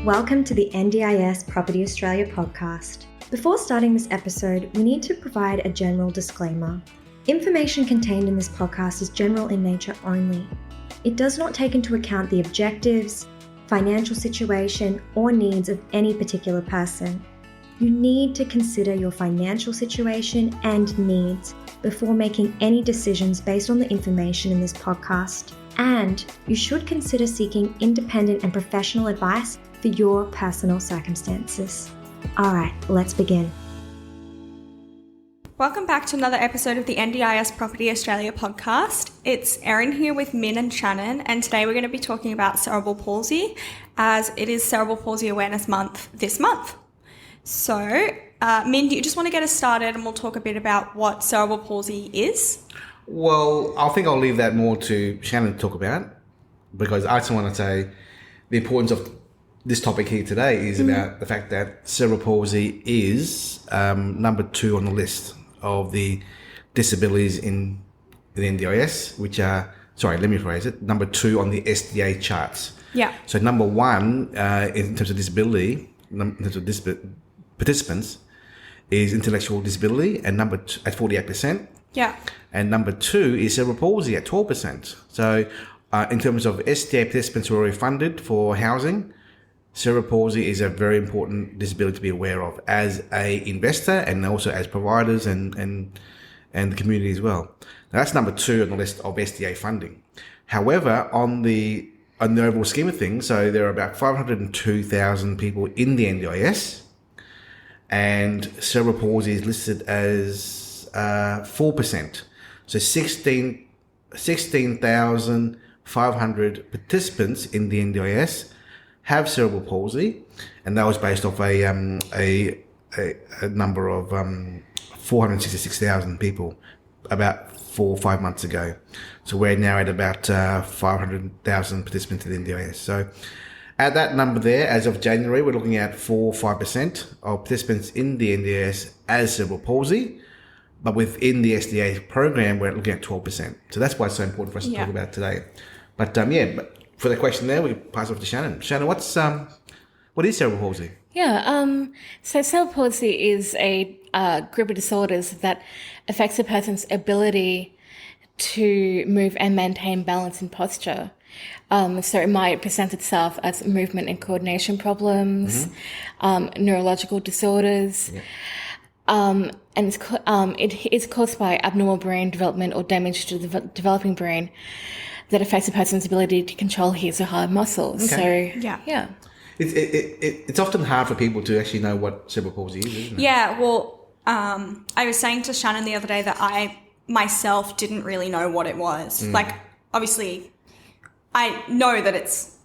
Welcome to the NDIS Property Australia podcast. Before starting this episode, we need to provide a general disclaimer. Information contained in this podcast is general in nature only. It does not take into account the objectives, financial situation, or needs of any particular person. You need to consider your financial situation and needs before making any decisions based on the information in this podcast. And you should consider seeking independent and professional advice for your personal circumstances. All right, let's begin. Welcome back to another episode of the NDIS Property Australia podcast. It's Eryn here with Min and Shannon, and today we're going to be talking about cerebral palsy, as it is Cerebral Palsy Awareness Month this month. So, Min, do you just want to get us started and we'll talk a bit about what cerebral palsy is? Well, I think I'll leave that more to Shannon to talk about, because I just want to say the importance of this topic here today is about the fact that cerebral palsy is number 2 on the list of the disabilities in the NDIS, which are, let me rephrase it, number 2 on the SDA charts. Yeah. So number 1 in terms of disability, in terms of participants, is intellectual disability, and number 2 at 48%. Yeah. And number 2 is cerebral palsy at 12%. So in terms of SDA participants who are already funded for housing, cerebral palsy is a very important disability to be aware of as a investor and also as providers and the community as well. Now, that's number 2 on the list of SDA funding. However, on the overall scheme of things, so there are about 502,000 people in the NDIS, and cerebral palsy is listed as 4%. So 16,500 participants in the NDIS have cerebral palsy, and that was based off a number of 466,000 people about 4 or 5 months ago. So we're now at about 500,000 participants in the NDIS. So at that number there, as of January, we're looking at 4-5% of participants in the NDIS as cerebral palsy, but within the SDA program, we're looking at 12%. So that's why it's so important for us to talk about today. But but for the question there, we pass off to Shannon. Shannon, what is cerebral palsy? So cerebral palsy is a group of disorders that affects a person's ability to move and maintain balance and posture. So it might present itself as movement and coordination problems, neurological disorders, and it is caused by abnormal brain development or damage to the developing brain that affects a person's ability to control his or her muscles. Okay. So, yeah. It's often hard for people to actually know what cerebral palsy is, isn't it? Yeah, well, I was saying to Shannon the other day that I myself didn't really know what it was. Like, obviously, I know that it's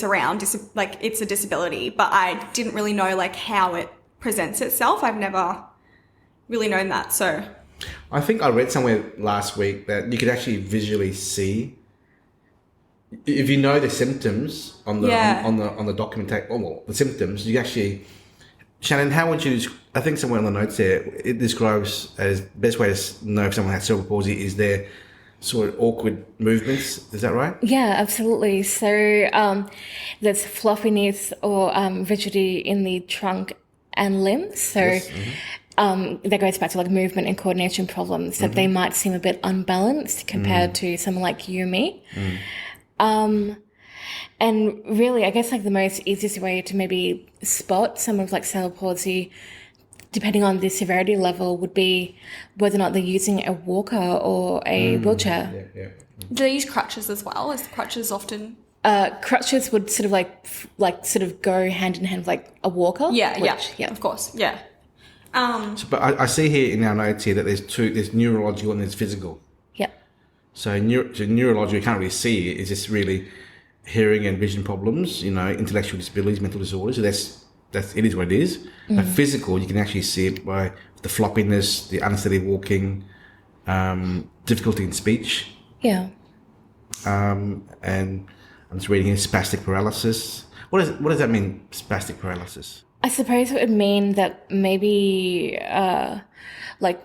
around, it's a disability, but I didn't really know how it presents itself. I've never really known that, so. I think I read somewhere last week that you could actually visually see, if you know the symptoms on the documentation, the symptoms, you actually, Shannon, how would you? I think somewhere on the notes there it describes as best way to know if someone has cerebral palsy is their sort of awkward movements. Is that right? Yeah, absolutely. So there's flopiness or rigidity in the trunk and limbs. So. Yes. That goes back to movement and coordination problems, that they might seem a bit unbalanced compared to someone like you and me. And really, I guess the most easiest way to maybe spot someone with cerebral palsy, depending on the severity level, would be whether or not they're using a walker or a wheelchair. Do they use crutches as well? Is crutches often? Crutches would sort of go hand in hand with a walker. Yeah, of course, yeah. But I see here in our notes here that there's neurological and there's physical. Yeah. So neurological, you can't really see it. It's just really hearing and vision problems, intellectual disabilities, mental disorders. So it is what it is. But physical, you can actually see it by the floppiness, the unsteady walking, difficulty in speech. Yeah. And I'm just reading here, spastic paralysis. What does that mean, spastic paralysis? I suppose it would mean that maybe,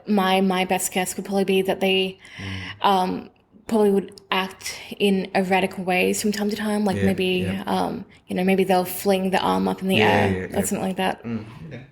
my best guess would probably be that they probably would act in erratic ways from time to time, like maybe maybe they'll fling the arm up in the air or something like that.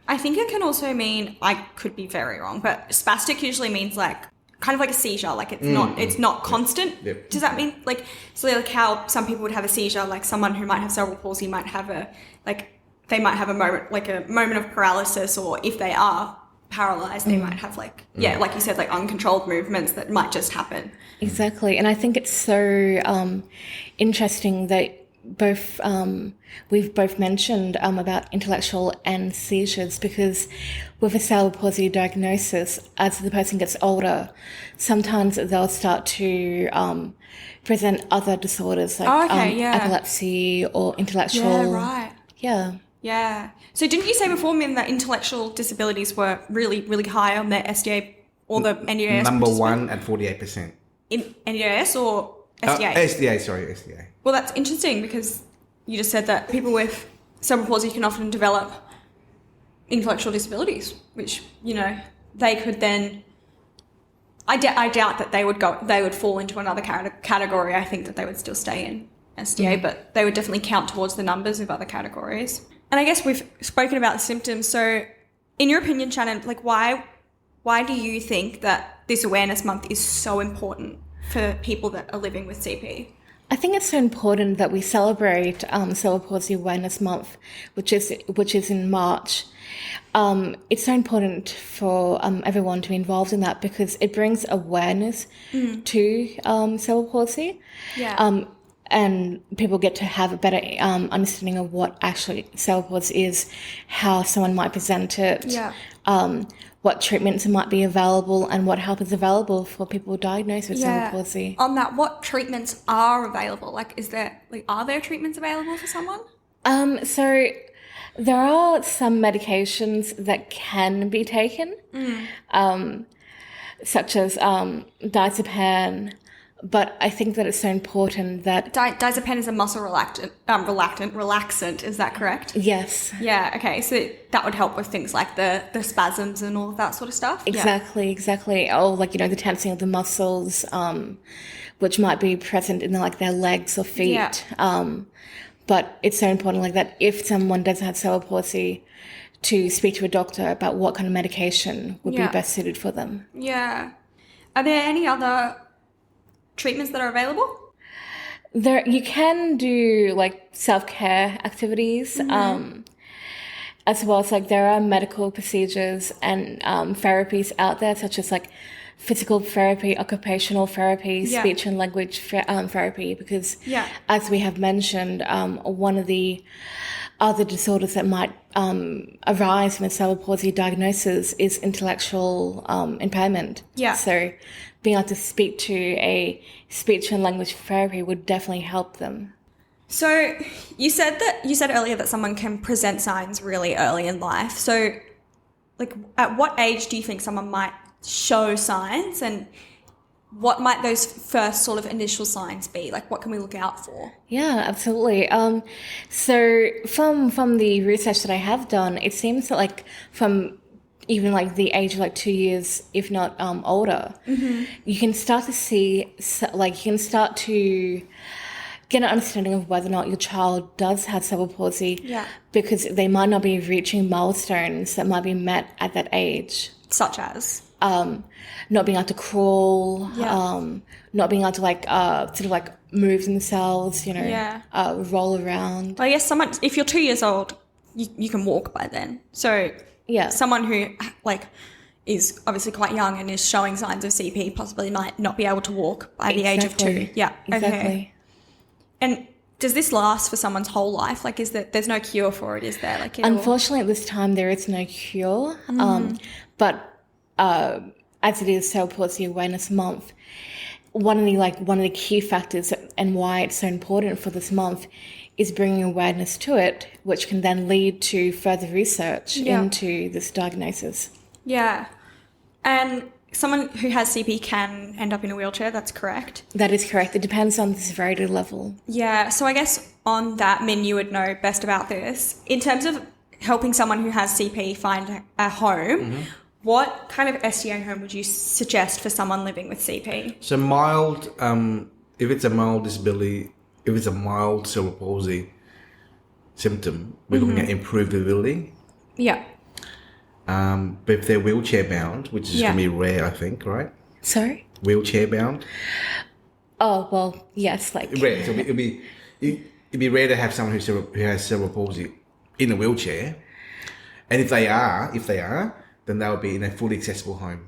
I think it can also mean, I could be very wrong, but spastic usually means like kind of like a seizure, like it's not constant. Does that mean like, so like how some people would have a seizure, like someone who might have cerebral palsy might have they might have a moment of paralysis, or if they are paralyzed, they might have like like you said, like uncontrolled movements that might just happen. Exactly. And I think it's so interesting that we've both mentioned about intellectual and seizures, because with a cerebral palsy diagnosis, as the person gets older, sometimes they'll start to present other disorders like epilepsy or intellectual. Yeah. So didn't you say before, Min, that intellectual disabilities were really, really high on the SDA or the NDIS? Number one at 48%. In NDIS or SDA? SDA. Well, that's interesting, because you just said that people with cerebral palsy can often develop intellectual disabilities, which, they could then... I doubt that they would fall into another category. I think that they would still stay in SDA, but they would definitely count towards the numbers of other categories. And I guess we've spoken about the symptoms. So in your opinion, Shannon, like why do you think that this awareness month is so important for people that are living with CP? I think it's so important that we celebrate Cerebral Palsy Awareness Month, which is in March. It's so important for everyone to be involved in that, because it brings awareness to cerebral palsy. And people get to have a better understanding of what actually cerebral palsy is, how someone might present it, what treatments might be available, and what help is available for people diagnosed with cerebral palsy. On that, what treatments are available? Like, are there treatments available for someone? So there are some medications that can be taken, such as diazepam. But I think that it's so important that... Diazepam is a muscle relaxant, is that correct? Yes. Yeah, okay. So that would help with things like the spasms and all of that sort of stuff? Exactly. Oh, like, the tensing of the muscles, which might be present in their legs or feet. But it's so important like that if someone does have cerebral palsy, to speak to a doctor about what kind of medication would be best suited for them. Yeah. Are there any other treatments that are available? You can do self-care activities, as well as there are medical procedures and therapies out there, such as physical therapy, occupational therapy, speech and language therapy, because as we have mentioned, one of the other disorders that might arise from a cerebral palsy diagnosis is intellectual impairment. So being able to speak to a speech and language therapy would definitely help them. So you said earlier that someone can present signs really early in life. So at what age do you think someone might show signs, and what might those first sort of initial signs be? What can we look out for? Yeah, absolutely. So from the research that I have done, it seems that from even the age of 2 years, if not older, you can start to see, you can start to get an understanding of whether or not your child does have cerebral palsy, because they might not be reaching milestones that might be met at that age. Such as? Not being able to crawl, not being able to move themselves, roll around. Well, I guess if you're 2 years old, you can walk by then. So someone who is obviously quite young and is showing signs of CP possibly might not be able to walk by the age of 2. Yeah, exactly. Okay. And does this last for someone's whole life? There's no cure for it, is there? Unfortunately, at this time there is no cure. But as it is Cerebral Palsy Awareness Month, one of the key factors and why it's so important for this month is bringing awareness to it, which can then lead to further research into this diagnosis. Yeah. And someone who has CP can end up in a wheelchair, that's correct? That is correct. It depends on the severity level. Yeah. So I guess on that, Min, you would know best about this. In terms of helping someone who has CP find a home, what kind of SDA home would you suggest for someone living with CP? So mild, if it's a mild disability, if it's a mild cerebral palsy symptom, we're looking at improved ability. Yeah. But if they're wheelchair bound, which is going to be rare, I think, right? Sorry? Wheelchair bound? Oh, well, yes, like... Rare. So it'd be rare to have someone who has cerebral palsy in a wheelchair. And if they are, then they would be in a fully accessible home.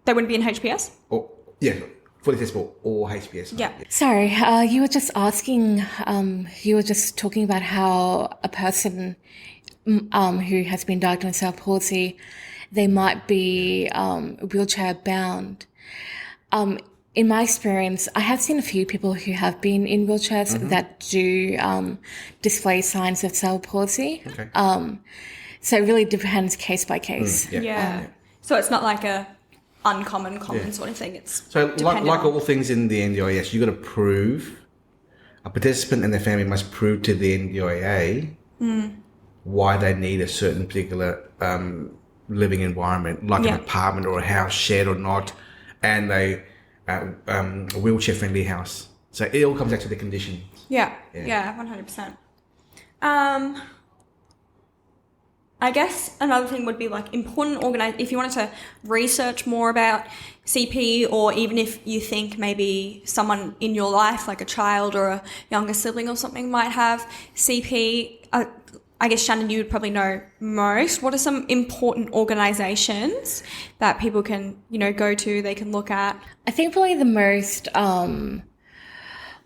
They wouldn't be in HPS? Or, yeah, fully accessible or HPS home. Yeah. Sorry, you were just asking, you were just talking about how a person who has been diagnosed with cerebral palsy, they might be wheelchair bound. In my experience, I have seen a few people who have been in wheelchairs that do display signs of cerebral palsy. Okay. So it really depends case by case. Yeah. So it's not like a common sort of thing. It's So like on- all things in the NDIS, you've got to prove, a participant and their family must prove to the NDIA why they need a certain particular living environment, like an apartment or a house, shared or not, and a wheelchair-friendly house. So it all comes back to the condition. Yeah, 100%. I guess another thing would be like important if you wanted to research more about CP, or even if you think maybe someone in your life, like a child or a younger sibling or something, might have CP. I guess, Shannon, you would probably know most. What are some important organisations that people can, go to, they can look at? I think probably the most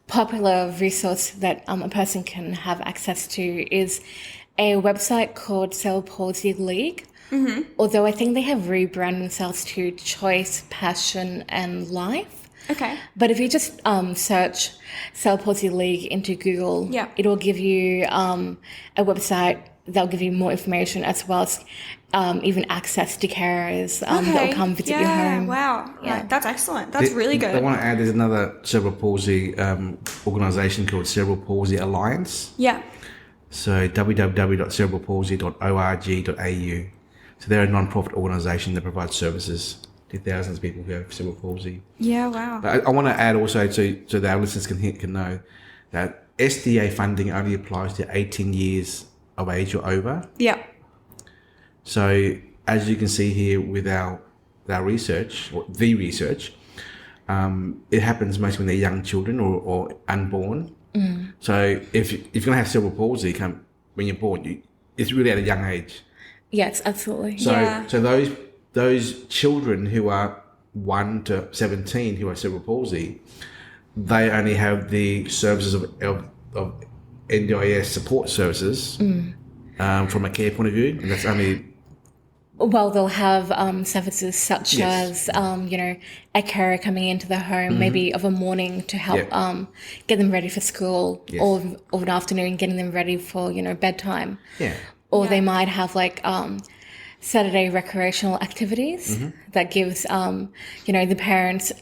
popular resource that a person can have access to is a website called Cerebral Palsy League. Although I think they have rebranded themselves to Choice, Passion and Life. Okay. But if you just search Cerebral Palsy League into Google, it'll give you a website that'll give you more information, as well as even access to carers that'll come visit your home. Wow. Yeah, that's excellent. That's really good. I want to add, there's another cerebral palsy organisation called Cerebral Palsy Alliance. Yeah. So www.cerebralpalsy.org.au. So they're a non-profit organisation that provides services to thousands of people who have cerebral palsy. Yeah, wow. But I want to add also, so that our listeners can know, that SDA funding only applies to 18 years of age or over. Yeah. So as you can see here with our research, or the research, it happens mostly when they're young children or unborn. So if you're going to have cerebral palsy when you're born, it's really at a young age. Yes, absolutely. So those children who are 1 to 17 who have cerebral palsy, they only have the services of NDIS support services from a care point of view, and that's only... Well, they'll have services such as, a carer coming into the home, maybe of a morning to help get them ready for school, or an afternoon getting them ready for, bedtime. Yeah. Or they might have Saturday recreational activities that gives, the parents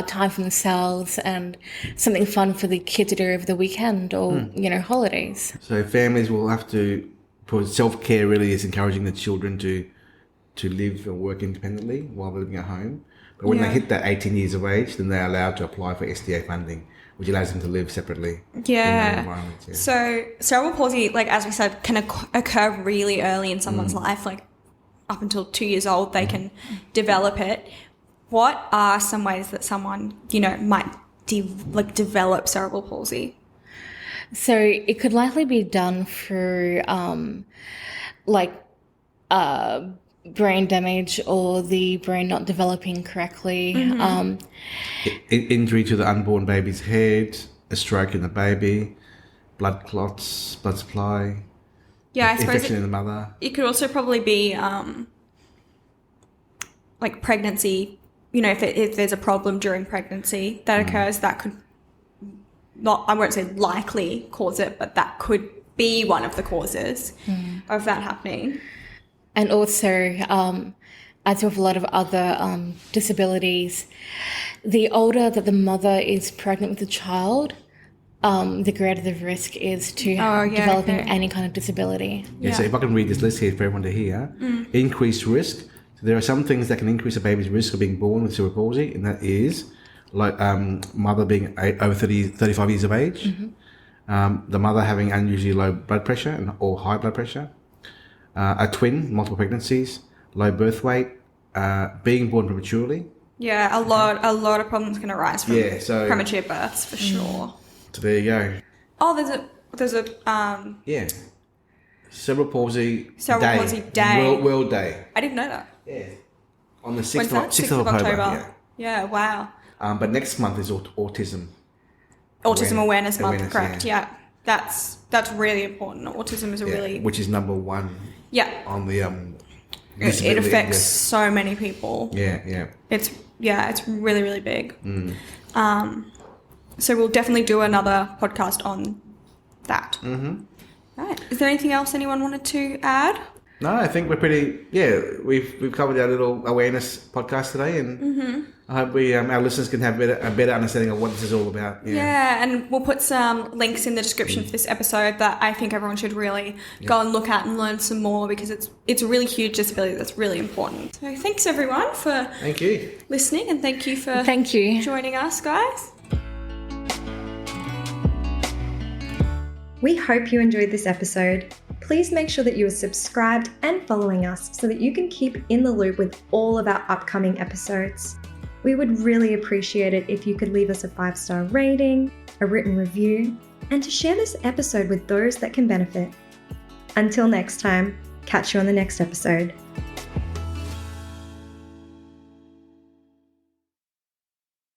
time for themselves and something fun for the kids to do over the weekend or, holidays. So families will have to, for self-care really is encouraging the children to live and work independently while they're living at home. But when they hit that 18 years of age, then they're allowed to apply for SDA funding, which allows them to live separately in their environments. Yeah. So cerebral palsy, as we said, can occur really early in someone's life, up until 2 years old, they can develop it. What are some ways that someone, might develop cerebral palsy? So it could likely be done through brain damage or the brain not developing correctly. Injury to the unborn baby's head, a stroke in the baby, blood clots, blood supply, I suppose infection in the mother. It could also probably be pregnancy. If there's a problem during pregnancy that occurs, that could not, I won't say likely cause it, but that could be one of the causes of that happening. And also, as with a lot of other disabilities, the older that the mother is pregnant with the child, the greater the risk is to developing any kind of disability. So if I can read this list here for everyone to hear. Increased risk there are some things that can increase a baby's risk of being born with cerebral palsy, and that is like mother being over 35 years of age, the mother having unusually low blood pressure or high blood pressure, a twin, multiple pregnancies, low birth weight, being born prematurely. Yeah, a lot of problems can arise from premature births for sure. So there you go. Oh, there's a Cerebral Palsy Day. World Day. I didn't know that. Yeah. On the 6th of October. Yeah, wow. But next month is Autism Awareness Month, correct. Yeah. That's really important. Autism is which is number one on the it affects so many people. Yeah. It's really, really big. So we'll definitely do another podcast on that. Right. Is there anything else anyone wanted to add? No, I think we're pretty. Yeah, we've covered our little awareness podcast today, and I hope our listeners can have a better understanding of what this is all about. Yeah, and we'll put some links in the description for this episode that I think everyone should really go and look at and learn some more, because it's a really huge disability that's really important. So thanks everyone for listening, and thank you for joining us, guys. We hope you enjoyed this episode. Please make sure that you are subscribed and following us so that you can keep in the loop with all of our upcoming episodes. We would really appreciate it if you could leave us a 5-star rating, a written review, and to share this episode with those that can benefit. Until next time, catch you on the next episode.